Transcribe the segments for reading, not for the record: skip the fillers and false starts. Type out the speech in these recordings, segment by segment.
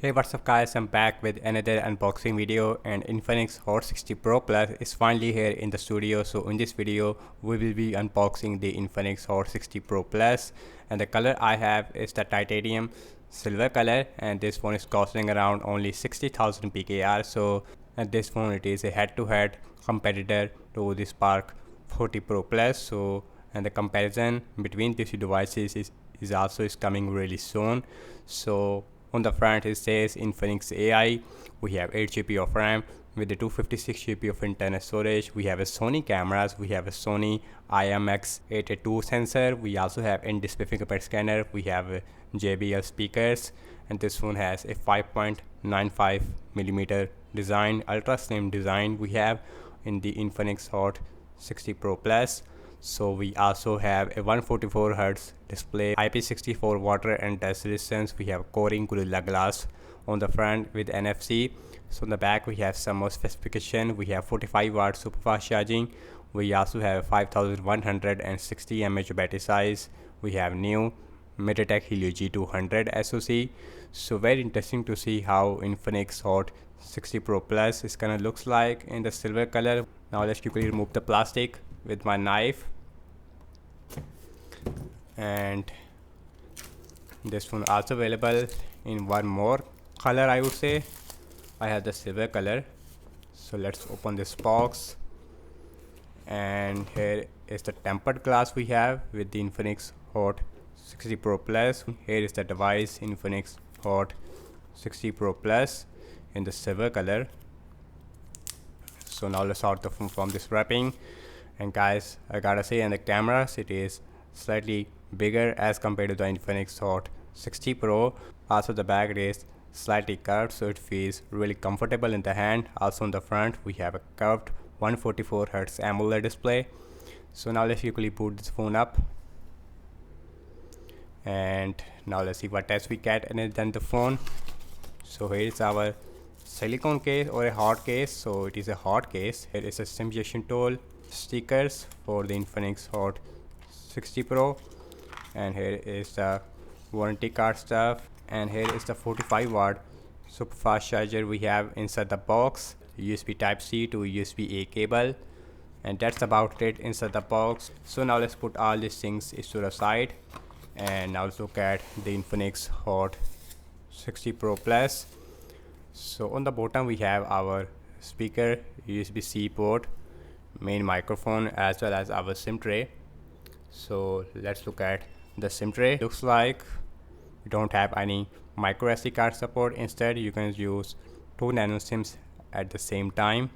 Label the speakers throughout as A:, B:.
A: Hey, what's up guys, I'm back with another unboxing video, and Infinix Hot 60 Pro Plus is finally here in the studio. So in this video we will be unboxing the Infinix Hot 60 Pro Plus, and the color I have is the titanium silver color, and this phone is costing around only 60,000 PKR. So and this phone, it is a head-to-head competitor to the Spark 40 Pro Plus. So and the comparison between these two devices is also coming really soon. So on the front it says Infinix AI. We have 8 GB of RAM with the 256 GB of internal storage. We have a Sony cameras. We have a Sony IMX882 sensor. We also have in-display fingerprint scanner. We have JBL speakers, and this phone has a 5.95 millimeter design, ultra slim design we have in the Infinix Hot 60 Pro Plus. So we also have a 144 Hz display, IP64 water and dust resistance. We have Coring Gorilla Glass on the front with NFC. So on the back we have some more specification. We have 45 watt super fast charging. We also have 5160 mAh battery size. We have new MediaTek Helio G200 SoC. So very interesting to see how Infinix Hot 60 Pro Plus is gonna looks like in the silver color. Now let's quickly remove the plastic with my knife, and this phone also available in one more color. I would say I have the silver color. So let's open this box, and here is the tempered glass we have with the Infinix Hot 60 Pro Plus. Here is the device, Infinix Hot 60 Pro Plus in the silver color. So now let's out the phone from this wrapping. And guys, I gotta say, in the cameras it is slightly bigger as compared to the Infinix Hot 60 Pro. Also the back is slightly curved, so it feels really comfortable in the hand. Also on the front we have a curved 144 Hz AMOLED display. So now let's quickly boot this phone up, and now let's see what tests we get in the phone. So here is our silicone case or a hard case. So it is a hard case. Here is a simulation tool, stickers for the Infinix Hot 60 Pro, and here is the warranty card stuff, and here is the 45 watt super fast charger we have inside the box, USB type C to USB A cable, and that's about it inside the box. So now let's put all these things to the side, and now let's look at the Infinix Hot 60 Pro Plus. So on the bottom we have our speaker, USB-C port, main microphone, as well as our SIM tray. So let's look at the SIM tray. Looks like we don't have any micro SD card support. Instead you can use 2 nano SIMs at the same time.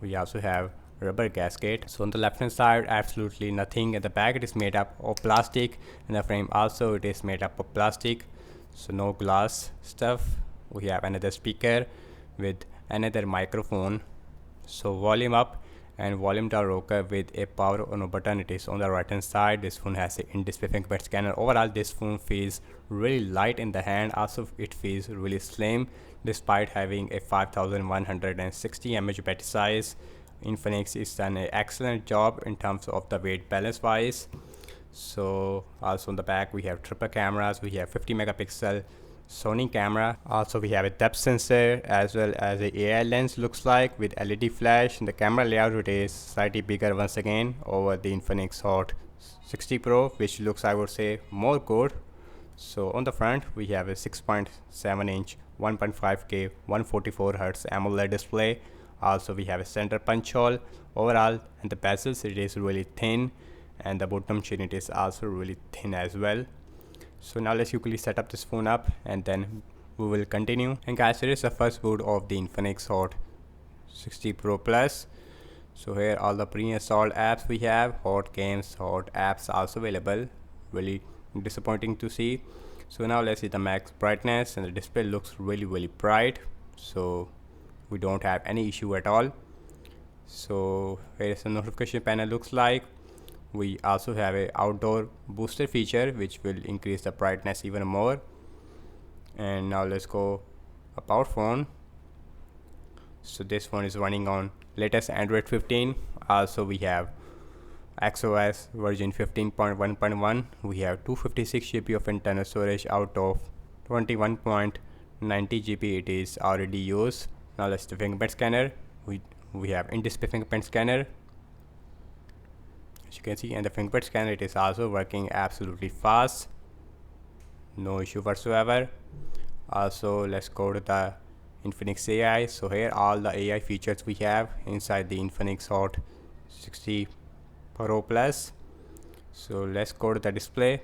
A: We also have rubber gasket. So on the left hand side absolutely nothing. At the back it is made up of plastic, and the frame also it is made up of plastic, so no glass stuff. We have another speaker with another microphone. So volume up and volume down rocker with a power on button, it is on the right hand side. This phone has an in-display fingerprint scanner. Overall this phone feels really light in the hand. Also it feels really slim despite having a 5160 mAh battery size. Infinix is done an excellent job in terms of the weight balance wise. So also on the back we have triple cameras. We have 50 megapixel Sony camera. Also we have a depth sensor as well as a AI lens looks like with LED flash. And the camera layout, it is slightly bigger once again over the Infinix Hot 60 Pro, which looks, I would say, more good. So on the front we have a 6.7 inch 1.5K 144 Hz AMOLED display. Also we have a center punch hole overall, and the bezels, it is really thin, and the bottom chin, it is also really thin as well. So now let's quickly set up this phone up, and then we will continue. And guys, here is the first boot of the Infinix Hot 60 Pro Plus. So here all the pre-installed apps we have, hot games, hot apps also available. Really disappointing to see. So now let's see the max brightness, and the display looks really bright. So we don't have any issue at all. So here is the notification panel looks like. We also have a outdoor booster feature which will increase the brightness even more. And now let's go about phone. So this phone is running on latest Android 15. Also we have XOS version 15.1.1. We have 256 GB of internal storage out of 21.9 90 GB it is already used. Now let's do fingerprint scanner. We have in-display fingerprint scanner, as you can see, and the fingerprint scanner it is also working absolutely fast, no issue whatsoever. Also let's go to the Infinix AI. So here all the AI features we have inside the Infinix Hot 60 Pro Plus. So let's go to the display.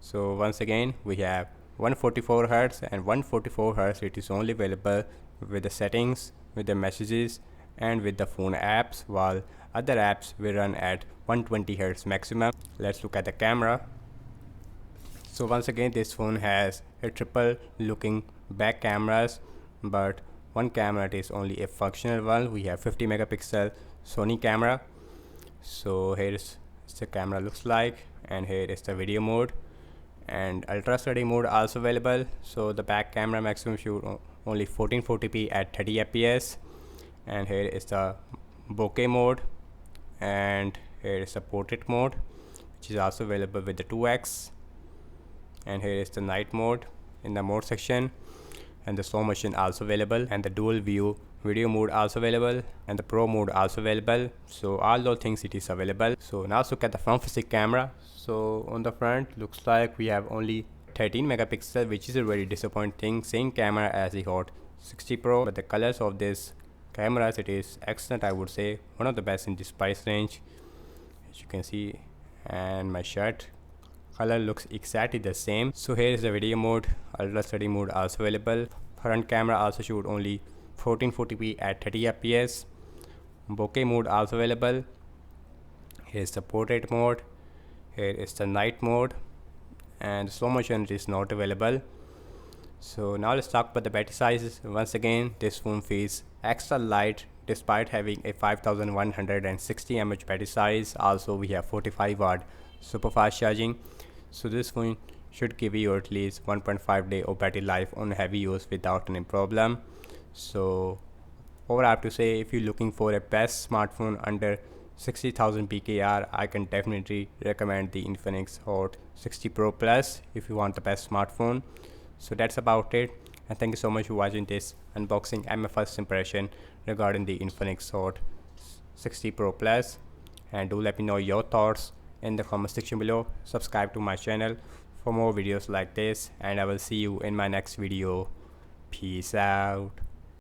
A: So once again we have 144 Hz and 144 Hz it is only available with the settings, with the messages and with the phone apps, while other apps will run at 120 Hz maximum. Let's look at the camera. So once again this phone has a triple looking back cameras, but one camera is only a functional one. We have 50 megapixel Sony camera. So here is the camera looks like, and here is the video mode, and ultra steady mode also available. So the back camera maximum shoot only 1440p at 30 fps, and here is the bokeh mode, and here is the portrait mode which is also available with the 2x, and here is the night mode in the mode section, and the slow motion also available, and the dual view video mode also available, and the pro mode also available. So all those things it is available. So now let's look at the front facing camera. So on the front looks like we have only 13 megapixel, which is a very disappointing. Same camera as the Hot 60 Pro, but the colors of this cameras it is excellent. I would say one of the best in this price range, as you can see, and my shirt color looks exactly the same. So here is the video mode, ultra steady mode also available. Front camera also shoot only 1440p at 30 fps. Bokeh mode also available. Here is the portrait mode, here is the night mode, and slow motion is not available. So now let's talk about the battery sizes. Once again this phone feels extra light despite having a 5160 mAh battery size. Also we have 45 watt super fast charging. So this phone should give you at least 1.5 day of battery life on heavy use without any problem. So overall I have to say, if you're looking for a best smartphone under 60,000 PKR, I can definitely recommend the Infinix Hot 60 Pro Plus if you want the best smartphone. So that's about it, and thank you so much for watching this unboxing and my first impression regarding the Infinix Hot 60 Pro Plus. And do let me know your thoughts in the comment section below. Subscribe to my channel for more videos like this, and I will see you in my next video. Peace out.